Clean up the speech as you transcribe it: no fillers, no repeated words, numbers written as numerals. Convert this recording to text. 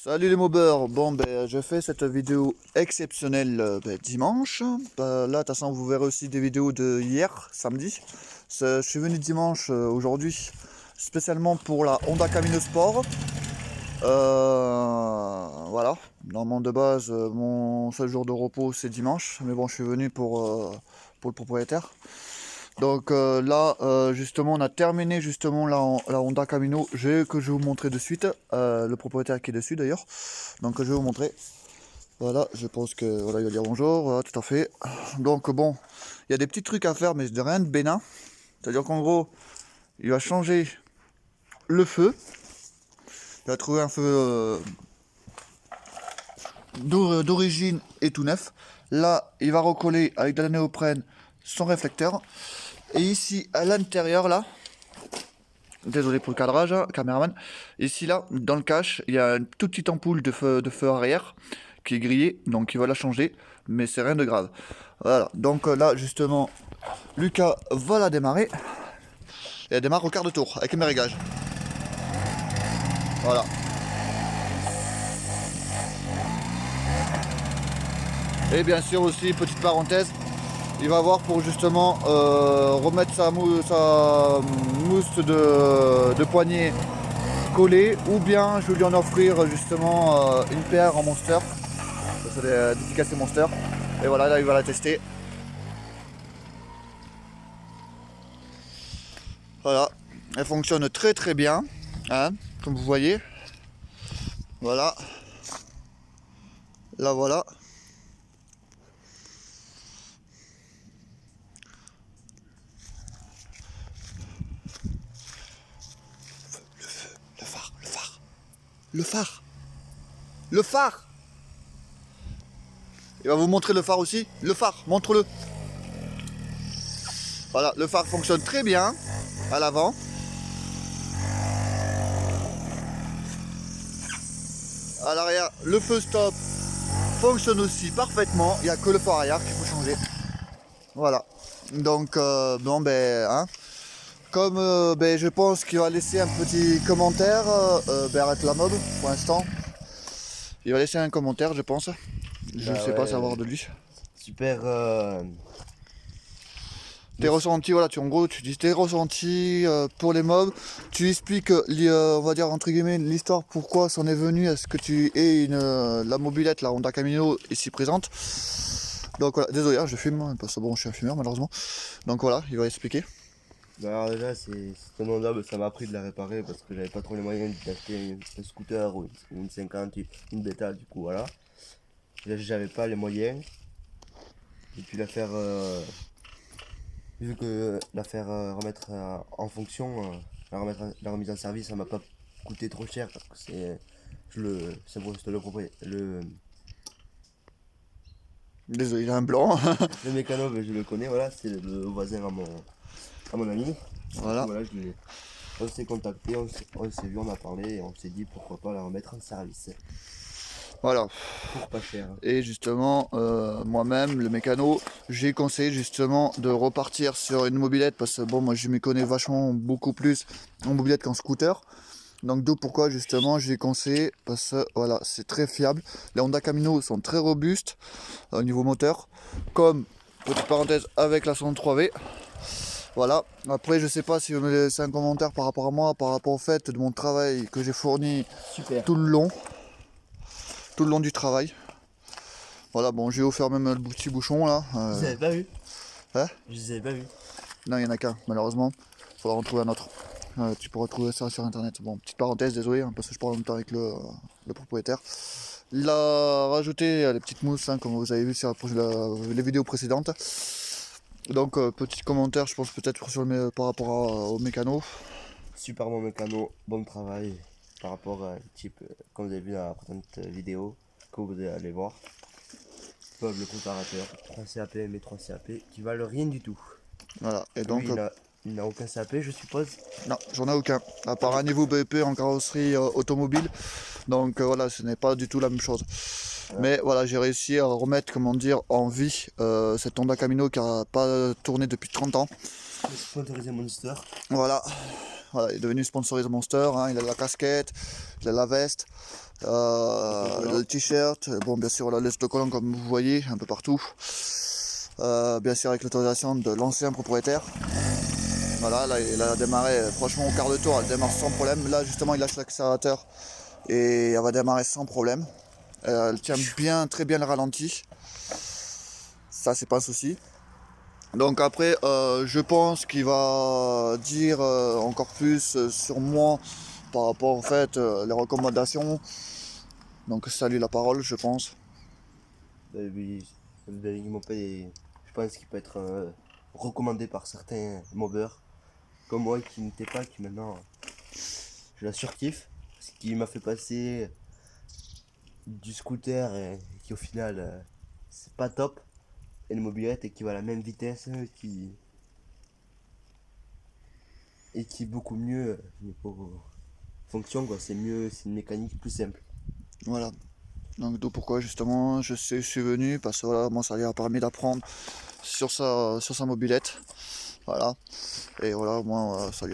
Salut les mobeurs, bon je fais cette vidéo exceptionnelle dimanche. Là de toute façon vous verrez aussi des vidéos de hier, samedi. Je suis venu dimanche aujourd'hui spécialement pour la Honda Camino Sport. Voilà, normalement de base mon seul jour de repos c'est dimanche, mais bon je suis venu pour le propriétaire. Donc là justement on a terminé justement la Honda Camino que je vais vous montrer de suite, le propriétaire qui est dessus d'ailleurs. Donc je vais vous montrer. Voilà, je pense que voilà, il va dire bonjour, voilà, tout à fait. Donc bon, il y a des petits trucs à faire mais de rien de bénin. C'est-à-dire qu'en gros, il va changer le feu. Il va trouver un feu d'origine et tout neuf. Là, il va recoller avec de la néoprène son réflecteur. Et ici, à l'intérieur, là, désolé pour le cadrage, hein, caméraman. Ici, là, dans le cache, il y a une toute petite ampoule de feu arrière qui est grillée, donc il va la changer, mais c'est rien de grave. Voilà, donc là, justement, Lucas va la démarrer. Et elle démarre au quart de tour, avec mes réglages. Voilà. Et bien sûr aussi, petite parenthèse, il va voir pour justement remettre sa mousse de poignet collée, ou bien je vais lui en offrir justement une paire en Monster. Ça c'est des dédicacés Monster. Et voilà, là il va la tester. Voilà, elle fonctionne très très bien, hein, comme vous voyez. Voilà. Là voilà. Le phare. Le phare. Il va vous montrer le phare aussi. Le phare, montre-le. Voilà, le phare fonctionne très bien à l'avant. À l'arrière, le feu stop fonctionne aussi parfaitement. Il n'y a que le phare arrière qu'il faut changer. Voilà. Donc, bon, hein. Comme je pense qu'il va laisser un petit commentaire, arrête la mob pour l'instant. Il va laisser un commentaire, je pense. Je ne sais pas savoir de lui. Super. Tes ressentis, voilà, en gros, tu dis tes ressentis pour les mobs. Tu expliques, on va dire entre guillemets, l'histoire pourquoi c'en est venu à ce que tu aies la mobilette, la Honda Camino ici présente. Donc voilà, désolé, hein, je fume, parce que bon, je suis un fumeur malheureusement. Donc voilà, il va expliquer. Alors déjà, c'est un Honda, ça m'a pris de la réparer parce que j'avais pas trop les moyens d'acheter un scooter ou une 50, une bêta, du coup voilà. Là, j'avais pas les moyens. Et puis la faire, vu que la faire remettre en fonction, la remise en service, ça m'a pas coûté trop cher parce que c'est le propriétaire, Désolé, il a un blanc. le mécano, je le connais, voilà, c'est le voisin à mon ami. Voilà. Voilà, on s'est contacté, on s'est vu, on a parlé et on s'est dit pourquoi pas la remettre en service. Voilà. Pour pas cher. Et justement, moi-même, le mécano, j'ai conseillé justement de repartir sur une mobilette parce que bon, moi je m'y connais vachement beaucoup plus en mobilette qu'en scooter. Donc d'où pourquoi justement j'ai conseillé parce que voilà, c'est très fiable. Les Honda Camino sont très robustes au niveau moteur, comme petite parenthèse avec la 103V. Voilà. Après je sais pas si vous me laissez un commentaire par rapport à moi, par rapport au fait de mon travail que j'ai fourni tout le long du travail. Voilà, bon, j'ai offert même le petit bouchon là. Je les avais pas vu. Hein? Je les avais pas vu. Non, il n'y en a qu'un, malheureusement. Il faudra en trouver un autre. Tu peux retrouver ça sur internet. Bon, petite parenthèse, désolé, hein, parce que je parle en même temps avec le propriétaire. Il a rajouté les petites mousses, hein, comme vous avez vu sur les vidéos précédentes. Donc, petit commentaire, je pense peut-être par rapport au mécano. Super bon mécano, bon travail par rapport à type, comme vous avez vu dans la précédente vidéo, que vous allez aller voir. Bob le préparateur, 3 CAP, mais 3 CAP qui valent rien du tout. Voilà, et donc. Lui, il n'a aucun CAP, je suppose. Non, j'en ai aucun. À part un niveau BEP en carrosserie automobile. Donc voilà, ce n'est pas du tout la même chose. Ouais. Mais voilà, j'ai réussi à remettre, comment dire, en vie cette Honda Camino qui n'a pas tourné depuis 30 ans. Sponsorisé Monster. Voilà. Voilà, il est devenu sponsorisé Monster, hein, il a la casquette, il a la veste, le t-shirt, bon bien sûr la laisse de collant comme vous voyez un peu partout, bien sûr avec l'autorisation de l'ancien propriétaire. Voilà, là il a démarré franchement au quart de tour, elle démarre sans problème. Là justement il lâche l'accélérateur et elle va démarrer sans problème. Elle tient bien, très bien le ralenti, ça c'est pas un souci. Donc après, je pense qu'il va dire encore plus sur moi par rapport en fait les recommandations. Donc ça lui la parole, je pense. Oui, je pense qu'il peut être recommandé par certains mobbers comme moi qui n'était pas, qui maintenant je la surkiffe. Ce qui m'a fait passer du scooter et qui au final c'est pas top. Et une mobilette et qui va à la même vitesse et qui est beaucoup mieux niveau fonction quoi. C'est mieux, c'est une mécanique plus simple. Voilà. Donc d'où pourquoi justement je suis venu parce que voilà, moi ça lui a permis d'apprendre sur sa mobilette. Voilà. Et voilà, moi ça lui a